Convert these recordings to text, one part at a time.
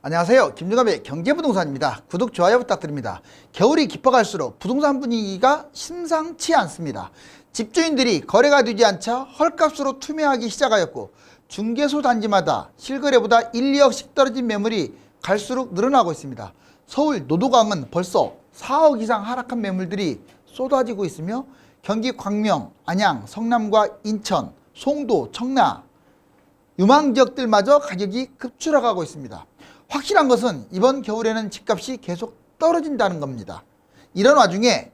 안녕하세요. 김준갑의 경제부동산입니다. 구독, 좋아요 부탁드립니다. 겨울이 깊어갈수록 부동산 분위기가 심상치 않습니다. 집주인들이 거래가 되지 않자 헐값으로 투매하기 시작하였고 중개소 단지마다 실거래보다 1, 2억씩 떨어진 매물이 갈수록 늘어나고 있습니다. 서울 노도강은 벌써 4억 이상 하락한 매물들이 쏟아지고 있으며 경기 광명, 안양, 성남과 인천, 송도, 청라, 유망 지역들마저 가격이 급추락하고 있습니다. 확실한 것은 이번 겨울에는 집값이 계속 떨어진다는 겁니다. 이런 와중에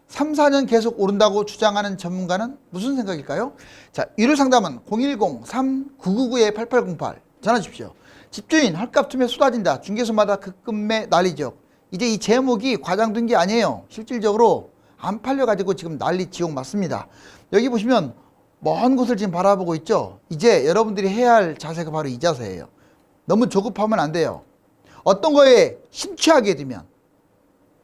3, 4년 계속 오른다고 주장하는 전문가는 무슨 생각일까요? 자, 위로 상담은 010-3999-8808 전화 주십시오. 집주인 헐값 투매 쏟아진다. 중개소마다 급매 난리죠. 이제 이 제목이 과장된 게 아니에요. 실질적으로 안 팔려가지고 지금 난리 지옥 맞습니다. 여기 보시면 먼 곳을 지금 바라보고 있죠. 이제 여러분들이 해야 할 자세가 바로 이 자세예요. 너무 조급하면 안 돼요. 어떤 거에 심취하게 되면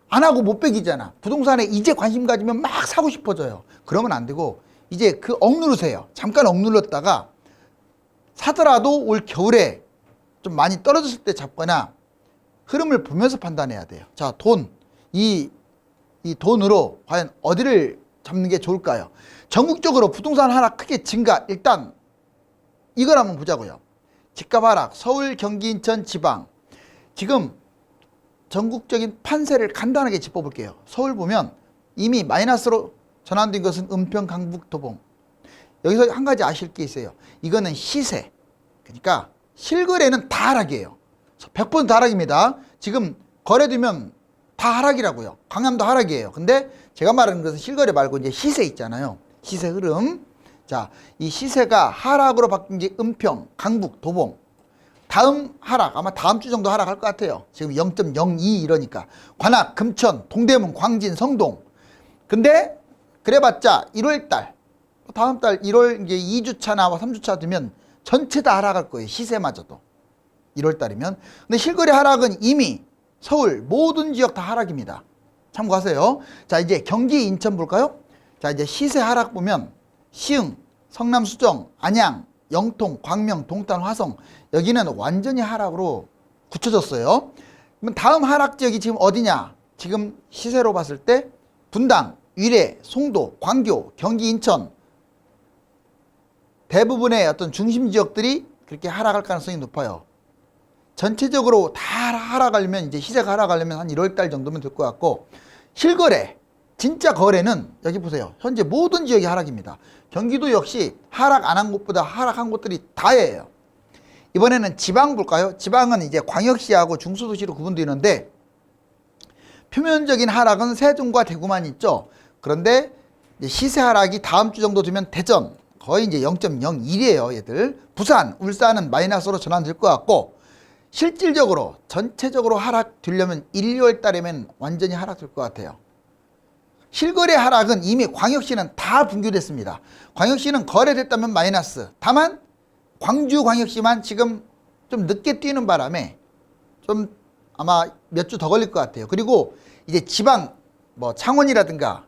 안 하고 못 빼기잖아. 부동산에 이제 관심 가지면 막 사고 싶어져요. 그러면 안 되고 이제 그 억누르세요. 잠깐 억눌렀다가 사더라도 올 겨울에 좀 많이 떨어졌을 때 잡거나 흐름을 보면서 판단해야 돼요. 자, 이 돈으로 과연 어디를 잡는 게 좋을까요? 전국적으로 부동산 하락 크게 증가. 일단 이걸 한번 보자고요. 집값 하락, 서울, 경기, 인천, 지방. 지금 전국적인 판세를 간단하게 짚어볼게요. 서울 보면 이미 마이너스로 전환된 것은 은평, 강북, 도봉. 여기서 한 가지 아실 게 있어요. 이거는 시세. 그러니까 실거래는 다 하락이에요. 100% 하락입니다. 지금 거래되면 다 하락이라고요. 강남도 하락이에요. 근데 제가 말하는 것은 실거래 말고 이제 시세 있잖아요. 시세 흐름. 자, 이 시세가 하락으로 바뀐 게 은평, 강북, 도봉. 다음 하락, 아마 다음 주 정도 하락할 것 같아요. 지금 0.02 이러니까. 관악, 금천, 동대문, 광진, 성동. 근데 그래봤자 1월달, 다음 달 1월 이제 2주차나 3주차 되면 전체 다 하락할 거예요. 시세마저도. 1월달이면. 근데 실거래 하락은 이미 서울 모든 지역 다 하락입니다. 참고하세요. 자, 이제 경기, 인천 볼까요? 자, 이제 시세 하락 보면 시흥, 성남, 수정, 안양, 영통, 광명, 동탄, 화성 여기는 완전히 하락으로 굳혀졌어요. 그럼 다음 하락 지역이 지금 어디냐? 지금 시세로 봤을 때 분당, 위례, 송도, 광교, 경기, 인천 대부분의 어떤 중심 지역들이 그렇게 하락할 가능성이 높아요. 전체적으로 다 하락하려면 이제 시세가 하락하려면 한 1월달 정도면 될 것 같고 실거래 진짜 거래는 여기 보세요. 현재 모든 지역이 하락입니다. 경기도 역시 하락 안 한 곳보다 하락한 곳들이 다예요. 이번에는 지방 볼까요? 지방은 이제 광역시하고 중소도시로 구분되는데 표면적인 하락은 세종과 대구만 있죠. 그런데 이제 시세 하락이 다음 주 정도 되면 대전 거의 이제 0.01이에요. 얘들. 부산, 울산은 마이너스로 전환될 것 같고 실질적으로 전체적으로 하락되려면 1, 2월 달이면 완전히 하락될 것 같아요. 실거래 하락은 이미 광역시는 다 분규됐습니다. 광역시는 거래됐다면 마이너스. 다만 광주광역시만 지금 좀 늦게 뛰는 바람에 좀 아마 몇 주 더 걸릴 것 같아요. 그리고 이제 지방 뭐 창원이라든가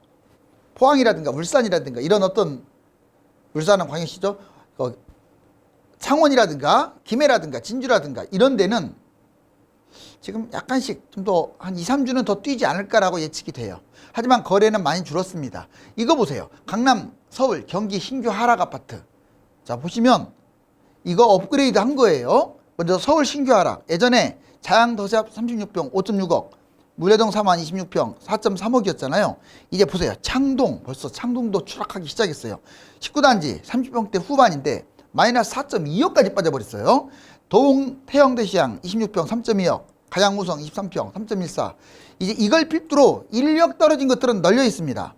포항이라든가 울산이라든가 이런 어떤 울산은 광역시죠. 창원이라든가 김해라든가 진주라든가 이런 데는 지금 약간씩 좀 더 한 2, 3주는 더 뛰지 않을까라고 예측이 돼요. 하지만 거래는 많이 줄었습니다. 이거 보세요. 강남, 서울, 경기 신규 하락 아파트. 자, 보시면 이거 업그레이드 한 거예요. 먼저 서울 신규 하락. 예전에 자양 더샵 36평 5.6억, 물레동 3만 26평 4.3억이었잖아요. 이제 보세요. 창동, 벌써 창동도 추락하기 시작했어요. 19단지 30평대 후반인데 마이너스 4.2억까지 빠져버렸어요. 도봉 태영대시장 26평 3.2억, 가양무성 23평 3.14. 이제 이걸 필두로 인력 떨어진 것들은 널려 있습니다.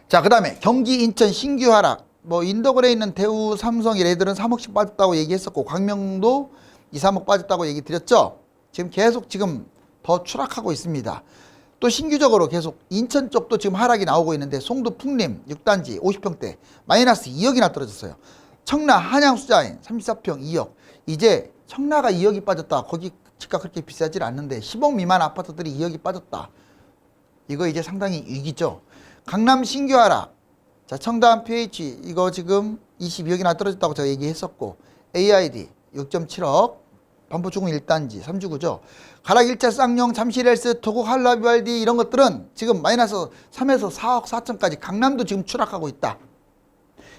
자, 그 다음에 경기, 인천 신규 하락. 뭐 인더그레에 있는 대우, 삼성 이래들은 3억씩 빠졌다고 얘기했었고 광명도 2, 3억 빠졌다고 얘기 드렸죠. 지금 계속 지금 더 추락하고 있습니다. 또 신규적으로 계속 인천 쪽도 지금 하락이 나오고 있는데 송도 풍림 6단지 50평대 마이너스 2억이나 떨어졌어요. 청라 한양 수자인 34평 2억. 이제 청라가 2억이 빠졌다. 거기 집값 그렇게 비싸질 않는데 10억 미만 아파트들이 2억이 빠졌다. 이거 이제 상당히 위기죠. 강남 신규 하락. 자, 청담 PH 이거 지금 22억이나 떨어졌다고 제가 얘기했었고 AID 6.7억 반포주공 1단지 3주구죠. 가락일차, 쌍용, 잠실헬스, 토국, 한라비왈디 이런 것들은 지금 마이너스 3에서 4억 4천까지 강남도 지금 추락하고 있다.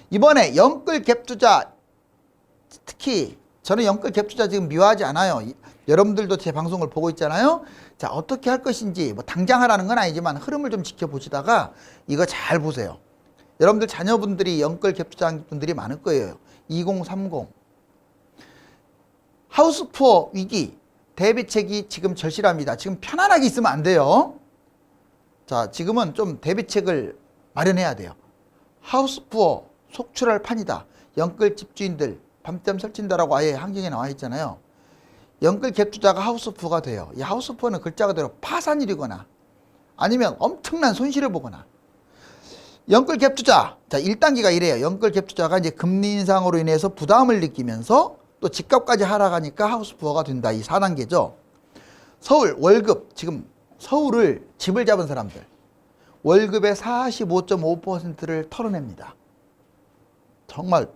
이번에 영끌 갭 투자, 특히 저는 영끌 갭 투자 지금 미워하지 않아요. 여러분들도 제 방송을 보고 있잖아요. 자, 어떻게 할 것인지 뭐 당장 하라는 건 아니지만 흐름을 좀 지켜보시다가 이거 잘 보세요. 여러분들 자녀분들이 영끌 갭 투자한 분들이 많을 거예요. 2030 하우스푸어 위기 대비책이 지금 절실합니다. 지금 편안하게 있으면 안 돼요. 자, 지금은 좀 대비책을 마련해야 돼요. 하우스푸어 속출할 판이다. 영끌 집주인들 밤잠 설친다라고 아예 환경에 나와 있잖아요. 영끌 갭 투자가 하우스푸어가 돼요. 이 하우스푸어는 글자 그대로 파산일이거나 아니면 엄청난 손실을 보거나. 영끌 갭 투자, 자 1단계가 이래요. 영끌 갭 투자가 이제 금리 인상으로 인해서 부담을 느끼면서 또 집값까지 하락하니까 하우스푸어가 된다. 이 4단계죠. 서울 월급, 지금 서울을 집을 잡은 사람들 월급의 45.5%를 털어냅니다. 정말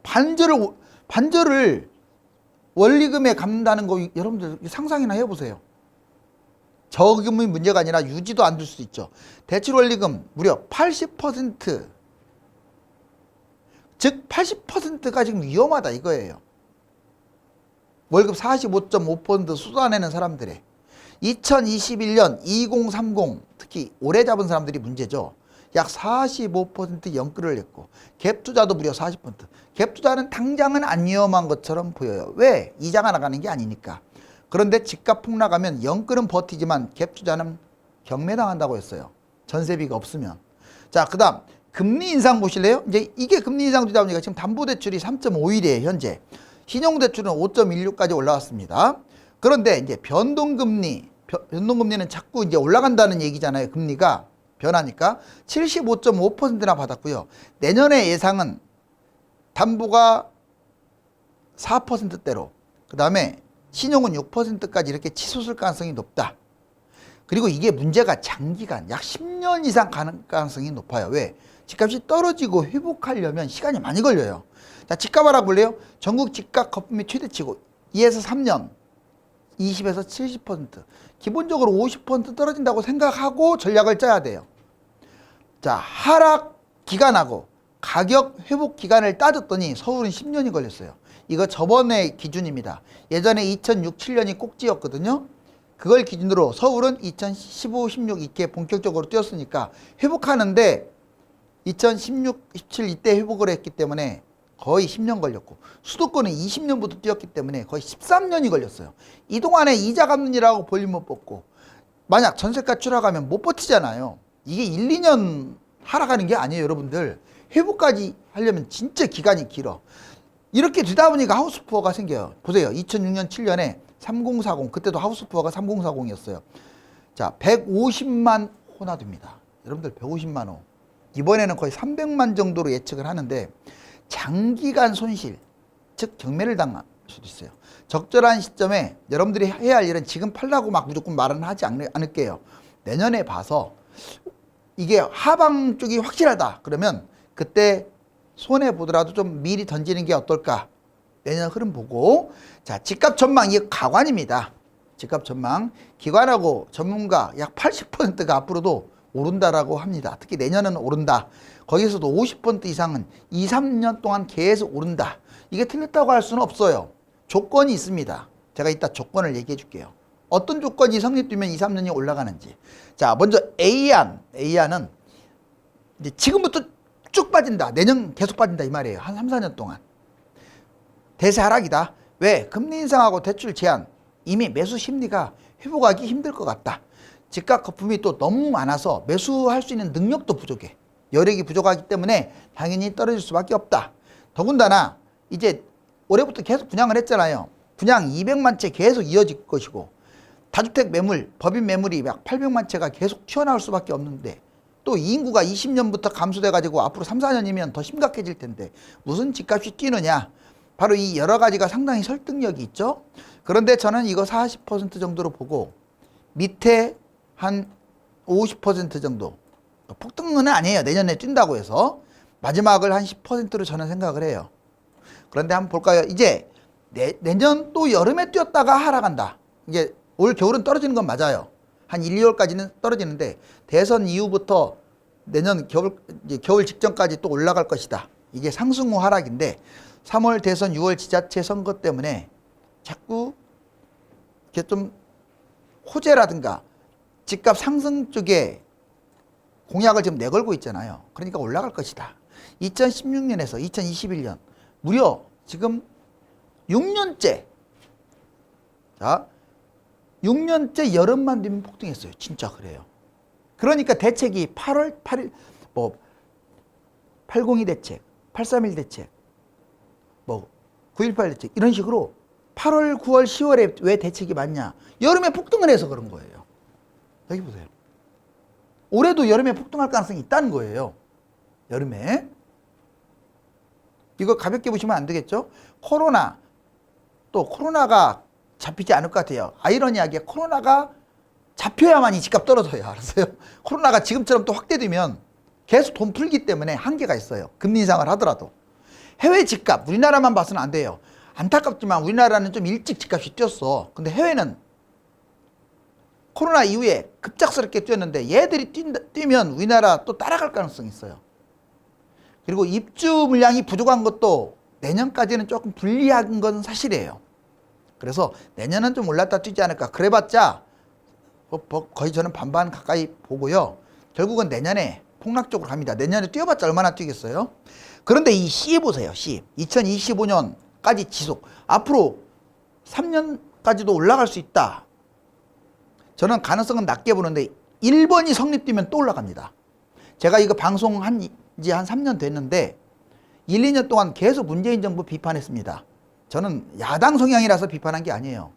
반절을 원리금에 갚는다는 거 여러분들 상상이나 해보세요. 저금이 문제가 아니라 유지도 안 될 수도 있죠. 대출 원리금 무려 80%, 즉 80%가 지금 위험하다 이거예요. 월급 45.5% 쏟아내는 사람들의 2021년 2030 특히 오래 잡은 사람들이 문제죠. 약 45% 영끌을 했고 갭 투자도 무려 40%. 갭 투자는 당장은 안 위험한 것처럼 보여요. 왜? 이자가 나가는 게 아니니까. 그런데 집값 폭락하면 영끌은 버티지만 갭 투자는 경매당한다고 했어요. 전세비가 없으면. 자, 그 다음 금리 인상 보실래요? 이제 이게 금리 인상 주다 보니까 지금 담보대출이 3.51이에요 현재. 신용대출은 5.16까지 올라왔습니다. 그런데 이제 변동금리는 자꾸 이제 올라간다는 얘기잖아요. 금리가 변하니까 75.5%나 받았고요. 내년의 예상은 담보가 4%대로, 그 다음에 신용은 6%까지 이렇게 치솟을 가능성이 높다. 그리고 이게 문제가 장기간 약 10년 이상 가는 가능성이 높아요. 왜? 집값이 떨어지고 회복하려면 시간이 많이 걸려요. 자, 집값 알아볼래요? 전국 집값 거품이 최대치고 2에서 3년 20에서 70%, 기본적으로 50% 떨어진다고 생각하고 전략을 짜야 돼요. 자, 하락 기간하고 가격 회복 기간을 따졌더니 서울은 10년이 걸렸어요. 이거 저번의 기준입니다. 예전에 2006, 7년이 꼭지였거든요. 그걸 기준으로 서울은 2015, 16 이렇게 본격적으로 뛰었으니까 회복하는데 2016, 17 이때 회복을 했기 때문에 거의 10년 걸렸고, 수도권은 20년부터 뛰었기 때문에 거의 13년이 걸렸어요. 이 동안에 이자 갚느라고 볼륨 못 뽑고, 만약 전세가 추락하면 못 버티잖아요. 이게 1, 2년 하락하는 게 아니에요, 여러분들. 회복까지 하려면 진짜 기간이 길어. 이렇게 되다 보니까 하우스푸어가 생겨요. 보세요. 2006년, 7년에 3040, 그때도 하우스푸어가 3040이었어요. 자, 150만 호나 됩니다. 여러분들 150만 호. 이번에는 거의 300만 정도로 예측을 하는데 장기간 손실, 즉 경매를 당할 수도 있어요. 적절한 시점에 여러분들이 해야 할 일은 지금 팔라고 막 무조건 말은 하지 않을게요. 내년에 봐서 이게 하방 쪽이 확실하다 그러면 그때 손해보더라도 좀 미리 던지는 게 어떨까. 내년 흐름 보고. 자, 집값 전망, 이게 가관입니다. 집값 전망. 기관하고 전문가 약 80%가 앞으로도 오른다라고 합니다. 특히 내년은 오른다. 거기서도 50% 이상은 2, 3년 동안 계속 오른다. 이게 틀렸다고 할 수는 없어요. 조건이 있습니다. 제가 이따 조건을 얘기해 줄게요. 어떤 조건이 성립되면 2, 3년이 올라가는지. 자, 먼저 A안은 이제 지금부터 쭉 빠진다. 내년 계속 빠진다 이 말이에요. 한 3, 4년 동안. 대세 하락이다. 왜? 금리 인상하고 대출 제한, 이미 매수 심리가 회복하기 힘들 것 같다. 집값 거품이 또 너무 많아서 매수할 수 있는 능력도 부족해. 여력이 부족하기 때문에 당연히 떨어질 수밖에 없다. 더군다나 이제 올해부터 계속 분양을 했잖아요. 분양 200만 채 계속 이어질 것이고, 다주택 매물, 법인 매물이 약 800만 채가 계속 튀어나올 수밖에 없는데, 또 이 인구가 20년부터 감소돼 가지고 앞으로 3, 4년이면 더 심각해질 텐데 무슨 집값이 뛰느냐. 바로 이 여러 가지가 상당히 설득력이 있죠. 그런데 저는 이거 40% 정도로 보고 밑에 한 50% 정도, 폭등은 아니에요. 내년에 뛴다고 해서 마지막을 한 10%로 저는 생각을 해요. 그런데 한번 볼까요? 이제 내년 또 여름에 뛰었다가 하락한다. 이게 올 겨울은 떨어지는 건 맞아요. 한 1, 2월까지는 떨어지는데 대선 이후부터 내년 겨울 직전까지 또 올라갈 것이다. 이게 상승 후 하락인데 3월 대선 6월 지자체 선거 때문에 자꾸 이렇게 좀 호재라든가 집값 상승 쪽에 공약을 지금 내걸고 있잖아요. 그러니까 올라갈 것이다. 2016년에서 2021년 무려 지금 6년째, 자, 6년째 여름만 되면 폭등했어요. 진짜 그래요. 그러니까 대책이 8월 8일, 802 대책, 831 대책, 918 대책, 이런 식으로 8월, 9월, 10월에 왜 대책이 많냐? 여름에 폭등을 해서 그런 거예요. 여기 보세요. 올해도 여름에 폭등할 가능성이 있다는 거예요. 여름에. 이거 가볍게 보시면 안 되겠죠? 코로나가 잡히지 않을 것 같아요. 아이러니하게 코로나가 잡혀야만이 집값 떨어져요. 알았어요? 코로나가 지금처럼 또 확대되면 계속 돈 풀기 때문에 한계가 있어요. 금리 인상을 하더라도. 해외 집값, 우리나라만 봐서는 안 돼요. 안타깝지만 우리나라는 좀 일찍 집값이 뛰었어. 근데 해외는 코로나 이후에 급작스럽게 뛰었는데 얘들이 뛰면 우리나라 또 따라갈 가능성이 있어요. 그리고 입주 물량이 부족한 것도 내년까지는 조금 불리한 건 사실이에요. 그래서 내년은 좀 올랐다 뛰지 않을까. 그래봤자 거의 저는 반반 가까이 보고요. 결국은 내년에 폭락적으로 갑니다. 내년에 뛰어봤자 얼마나 뛰겠어요? 그런데 이 C 보세요. C. 2025년까지 지속. 앞으로 3년까지도 올라갈 수 있다. 저는 가능성은 낮게 보는데 1번이 성립되면 또 올라갑니다. 제가 이거 방송한 지 한 3년 됐는데 1, 2년 동안 계속 문재인 정부 비판했습니다. 저는 야당 성향이라서 비판한 게 아니에요.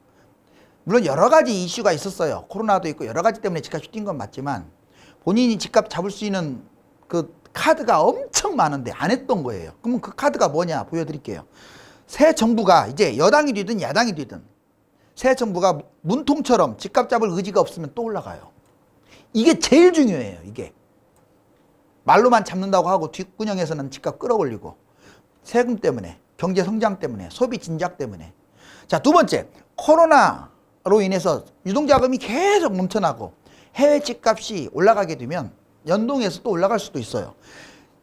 물론 여러 가지 이슈가 있었어요. 코로나도 있고 여러 가지 때문에 집값이 뛴 건 맞지만 본인이 집값 잡을 수 있는 그 카드가 엄청 많은데 안 했던 거예요. 그러면 그 카드가 뭐냐 보여드릴게요. 새 정부가 이제 여당이 되든 야당이 되든 새 정부가 문통처럼 집값 잡을 의지가 없으면 또 올라가요. 이게 제일 중요해요. 이게 말로만 잡는다고 하고 뒷구녕에서는 집값 끌어올리고 세금 때문에, 경제 성장 때문에, 소비 진작 때문에. 자, 두 번째, 코로나로 인해서 유동자금이 계속 넘쳐나고 해외 집값이 올라가게 되면 연동해서 또 올라갈 수도 있어요.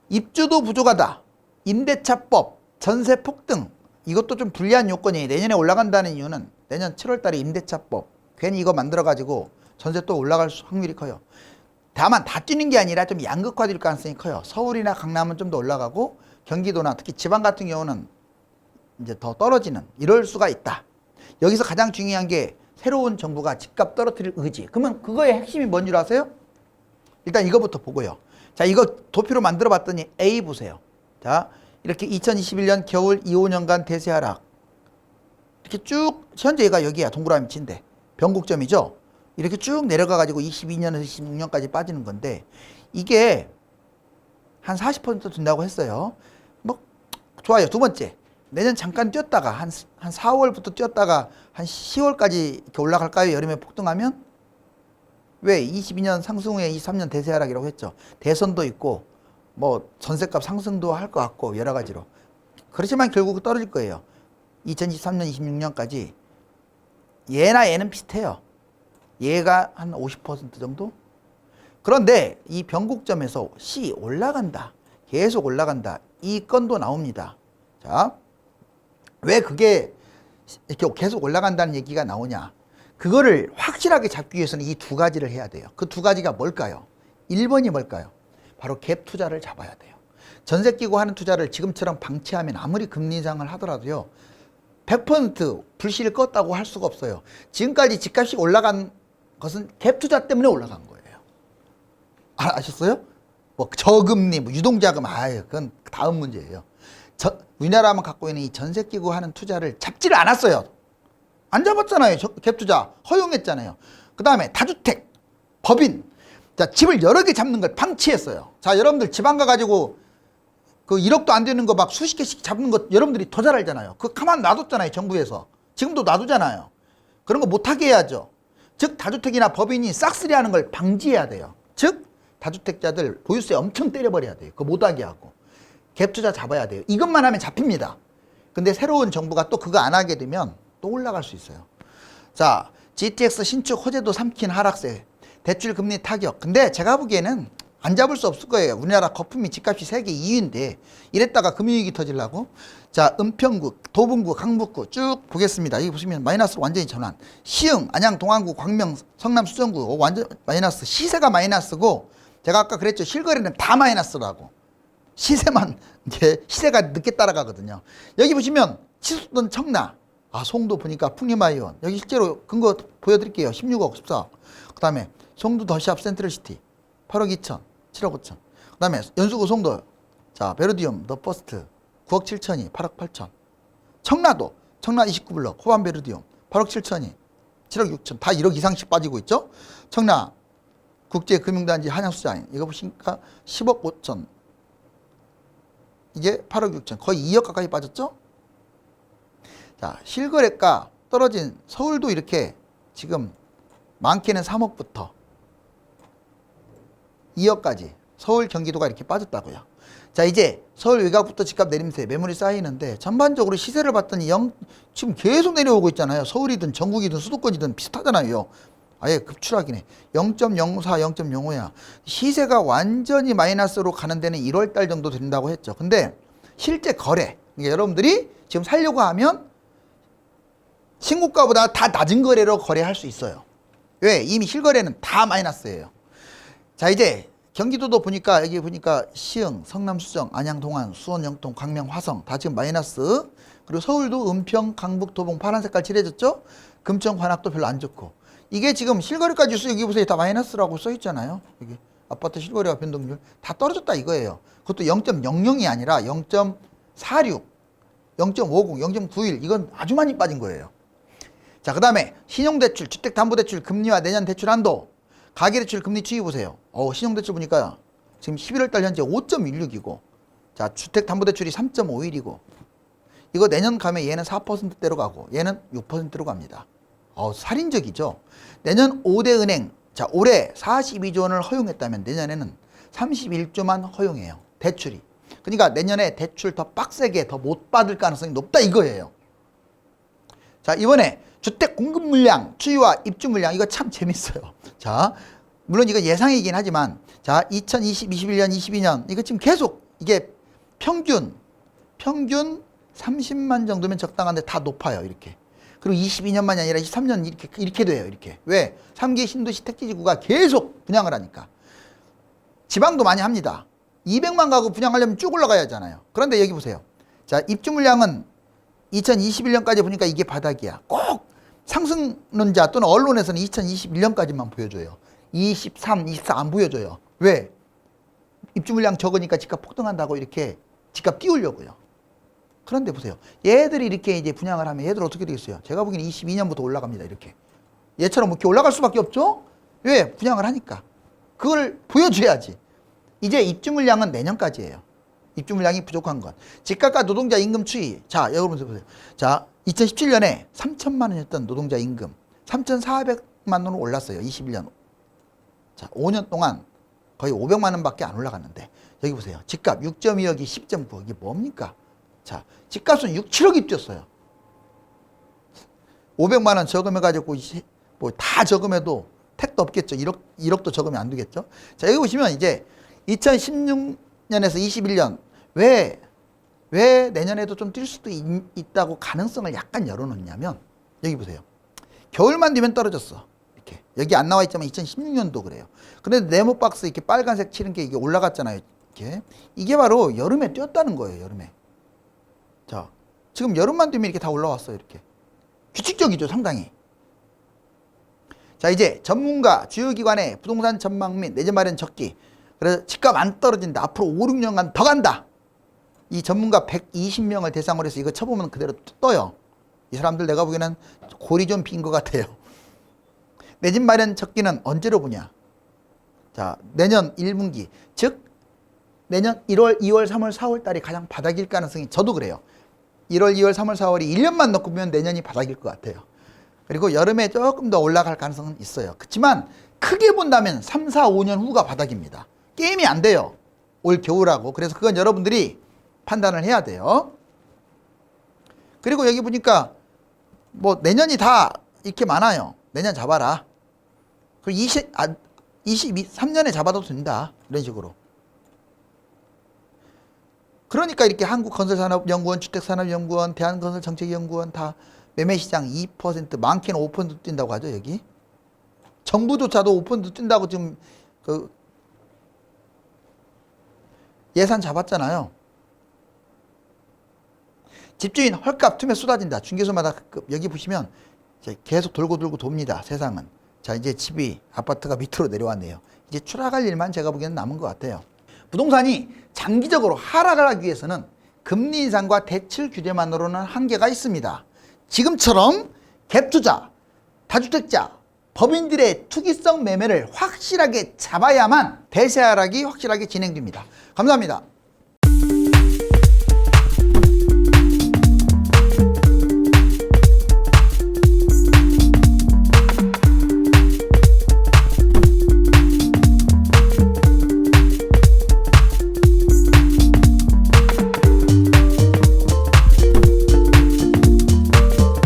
입주도 부족하다. 임대차법, 전세 폭등. 이것도 좀 불리한 요건이 내년에 올라간다는 이유는 내년 7월 달에 임대차법. 괜히 이거 만들어가지고 전세 또 올라갈 확률이 커요. 다만 다 뛰는 게 아니라 좀 양극화될 가능성이 커요. 서울이나 강남은 좀 더 올라가고 경기도나 특히 지방 같은 경우는 이제 더 떨어지는 이럴 수가 있다. 여기서 가장 중요한 게 새로운 정부가 집값 떨어뜨릴 의지. 그러면 그거의 핵심이 뭔 줄 아세요? 일단 이거부터 보고요. 자, 이거 도표로 만들어 봤더니 A 보세요. 자, 이렇게 2021년 겨울 2~5년간 대세 하락. 이렇게 쭉 현재가 여기야. 동그라미 친데 변곡점이죠. 이렇게 쭉 내려가 가지고 22년에서 26년까지 빠지는 건데 이게 한 40% 된다고 했어요. 뭐 좋아요. 두 번째, 내년 잠깐 뛰었다가 한 4월부터 뛰었다가 한 10월까지 이렇게 올라갈까요? 여름에 폭등하면? 왜? 22년 상승 후에 23년 대세 하락이라고 했죠. 대선도 있고 뭐 전세값 상승도 할 것 같고 여러 가지로. 그렇지만 결국 떨어질 거예요. 2023년 26년까지 얘나 얘는 비슷해요. 얘가 한 50% 정도? 그런데 이 변곡점에서 C 올라간다. 계속 올라간다. 이 건도 나옵니다. 자, 왜 그게 이렇게 계속 올라간다는 얘기가 나오냐. 그거를 확실하게 잡기 위해서는 이 두 가지를 해야 돼요. 그 두 가지가 뭘까요? 1번이 뭘까요? 바로 갭 투자를 잡아야 돼요. 전세 끼고 하는 투자를 지금처럼 방치하면 아무리 금리 인상을 하더라도요. 100% 불씨를 껐다고 할 수가 없어요. 지금까지 집값이 올라간 것은 갭 투자 때문에 올라간 거예요. 아셨어요? 뭐 저금리, 뭐 유동자금, 그건 다음 문제예요. 우리나라만 갖고 있는 이 전세 끼고 하는 투자를 잡지를 않았어요. 안 잡았잖아요. 갭 투자 허용했잖아요. 그 다음에 다주택, 법인, 자, 집을 여러 개 잡는 걸 방치했어요. 자, 여러분들 지방 가가지고 그 1억도 안 되는 거 막 수십 개씩 잡는 거 여러분들이 더 잘 알잖아요. 그거 가만 놔뒀잖아요. 정부에서. 지금도 놔두잖아요. 그런 거 못하게 해야죠. 즉 다주택이나 법인이 싹쓸이 하는 걸 방지해야 돼요. 즉 다주택자들 보유세 엄청 때려버려야 돼요. 그거 못하게 하고. 갭 투자 잡아야 돼요. 이것만 하면 잡힙니다. 근데 새로운 정부가 또 그거 안 하게 되면 또 올라갈 수 있어요. 자, GTX 신축 호재도 삼킨 하락세, 대출 금리 타격. 근데 제가 보기에는 안 잡을 수 없을 거예요. 우리나라 거품이 집값이 세계 2위인데 이랬다가 금융위기 터지려고. 자, 은평구, 도봉구, 강북구 쭉 보겠습니다. 여기 보시면 마이너스로 완전히 전환. 시흥, 안양, 동안구, 광명, 성남, 수정구 완전 마이너스. 시세가 마이너스고 제가 아까 그랬죠. 실거래는 다 마이너스라고. 시세만 이제 시세가 늦게 따라가거든요. 여기 보시면 치솟던 청라, 송도 보니까 풍림아이온. 여기 실제로 근거 보여드릴게요. 16억 14억. 그 다음에 송도 더샵 센트럴시티 8억 2천 7억 5천. 그 다음에 연수구 송도, 자 베르디움 더 퍼스트 9억 7천이 8억 8천. 청라도 청라 29블럭 호반 베르디움 8억 7천이 7억 6천. 다 1억 이상씩 빠지고 있죠. 청라 국제금융단지 한양수자인 이거 보시니까 10억 5천, 이게 8억 6천, 거의 2억 가까이 빠졌죠. 자, 실거래가 떨어진 서울도 이렇게 지금 많게는 3억부터 2억까지 서울 경기도가 이렇게 빠졌다고요. 자, 이제 서울 외곽부터 집값 내림세 매물이 쌓이는데 전반적으로 시세를 봤더니 지금 계속 내려오고 있잖아요. 서울이든 전국이든 수도권이든 비슷하잖아요. 아예 급추락이네. 0.04, 0.05야. 시세가 완전히 마이너스로 가는 데는 1월 달 정도 된다고 했죠. 근데 실제 거래, 그러니까 여러분들이 지금 살려고 하면 신고가보다 다 낮은 거래로 거래할 수 있어요. 왜? 이미 실거래는 다 마이너스예요. 자, 이제 경기도도 보니까 여기 보니까 시흥, 성남, 수정, 안양, 동안, 수원, 영동, 광명, 화성 다 지금 마이너스. 그리고 서울도 은평, 강북, 도봉 파란 색깔 칠해졌죠. 금천, 관악도 별로 안 좋고. 이게 지금 실거래가 지수 여기 보세요. 다 마이너스라고 써 있잖아요. 여기 아파트 실거래와 변동률 다 떨어졌다 이거예요. 그것도 0.00이 아니라 0.46, 0.50, 0.91 이건 아주 많이 빠진 거예요. 자, 그 다음에 신용대출, 주택담보대출 금리와 내년 대출 한도, 가계대출 금리 추이 보세요. 신용대출 보니까 지금 11월 달 현재 5.16이고, 자, 주택담보대출이 3.51이고, 이거 내년 가면 얘는 4%대로 가고, 얘는 6%로 갑니다. 살인적이죠. 내년 5대 은행, 자, 올해 42조 원을 허용했다면 내년에는 31조만 허용해요. 대출이. 그러니까 내년에 대출 더 빡세게 더 못 받을 가능성이 높다 이거예요. 자, 이번에 주택 공급 물량 추이와 입주 물량 이거 참 재밌어요. 자, 물론 이거 예상이긴 하지만 자, 2020, 21년, 22년 이거 지금 계속 이게 평균 30만 정도면 적당한데 다 높아요. 이렇게. 그리고 22년만이 아니라 23년 이렇게 돼요. 이렇게. 왜? 3기 신도시 택지지구가 계속 분양을 하니까. 지방도 많이 합니다. 200만 가구 분양하려면 쭉 올라가야 하잖아요. 그런데 여기 보세요. 자, 입주 물량은 2021년까지 보니까 이게 바닥이야. 꼭 상승론자 또는 언론에서는 2021년까지만 보여줘요. 23, 24 안 보여줘요. 왜? 입주 물량 적으니까 집값 폭등한다고 이렇게 집값 띄우려고요. 그런데 보세요. 얘들이 이렇게 이제 분양을 하면 얘들 어떻게 되겠어요? 제가 보기에는 22년부터 올라갑니다. 이렇게. 얘처럼 이렇게 올라갈 수밖에 없죠? 왜? 분양을 하니까. 그걸 보여줘야지. 이제 입주 물량은 내년까지예요. 입주 물량이 부족한 것. 집값과 노동자 임금 추이. 자, 여러분 보세요. 자, 2017년에 3천만 원이었던 노동자 임금 3,400만 원으로 올랐어요. 21년. 자, 5년 동안 거의 500만 원밖에 안 올라갔는데 여기 보세요. 집값 6.2억이 10.9억. 이게 뭡니까? 자, 집값은 6, 7억이 뛰었어요. 500만 원 저금해가지고 뭐 다 저금해도 택도 없겠죠. 1억도 저금이 안 되겠죠. 자, 여기 보시면 이제 2016년에서 21년 왜 내년에도 좀 뛸 수도 있다고 가능성을 약간 열어놓냐면 여기 보세요. 겨울만 되면 떨어졌어. 이렇게. 여기 안 나와 있지만 2016년도 그래요. 그런데 네모박스 이렇게 빨간색 치는 게 이게 올라갔잖아요. 이렇게. 이게 바로 여름에 뛰었다는 거예요. 여름에. 자, 지금 여름만 되면 이렇게 다 올라왔어요. 이렇게. 규칙적이죠. 상당히. 자, 이제 전문가, 주요 기관의 부동산 전망 및 내재 마련 적기. 그래서 집값 안 떨어진다. 앞으로 5, 6년간 더 간다. 이 전문가 120명을 대상으로 해서 이거 쳐보면 그대로 떠요. 이 사람들 내가 보기에는 골이 좀 빈 것 같아요. 내 집 마련 적기는 언제로 보냐. 자, 내년 1분기. 즉 내년 1월, 2월, 3월, 4월 달이 가장 바닥일 가능성이 저도 그래요. 1월, 2월, 3월, 4월이 1년만 넣고 보면 내년이 바닥일 것 같아요. 그리고 여름에 조금 더 올라갈 가능성은 있어요. 그렇지만 크게 본다면 3, 4, 5년 후가 바닥입니다. 게임이 안 돼요. 올 겨울하고. 그래서 그건 여러분들이 판단을 해야 돼요. 그리고 여기 보니까 뭐 내년이 다 이렇게 많아요. 내년 잡아라. 그리고 23년에 잡아도 된다. 이런 식으로. 그러니까 이렇게 한국건설산업연구원, 주택산업연구원, 대한건설정책연구원 다 매매시장 2%, 많게는 5% 뛴다고 하죠, 여기. 정부조차도 5% 뛴다고 지금 그 예산 잡았잖아요. 집주인 헐값 투매 쏟아진다. 중개소마다 여기 보시면 이제 계속 돌고 돕니다. 세상은. 자, 이제 집이 아파트가 밑으로 내려왔네요. 이제 추락할 일만 제가 보기에는 남은 것 같아요. 부동산이 장기적으로 하락을 하기 위해서는 금리 인상과 대출 규제만으로는 한계가 있습니다. 지금처럼 갭투자, 다주택자, 법인들의 투기성 매매를 확실하게 잡아야만 대세 하락이 확실하게 진행됩니다. 감사합니다.